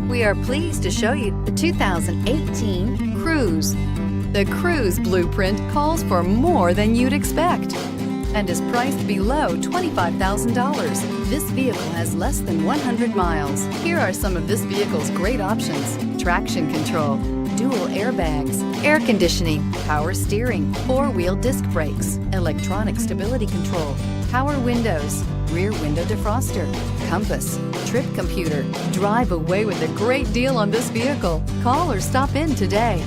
We are pleased to show you the 2018 Cruze. The Cruze blueprint calls for more than you'd expect and is priced below $25,000. This vehicle has less than 100 miles. Here are some of this vehicle's great options: traction control, dual airbags, air conditioning, power steering, four-wheel disc brakes, electronic stability control, power windows, rear window defroster, compass, trip computer. Drive away with a great deal on this vehicle. Call or stop in today.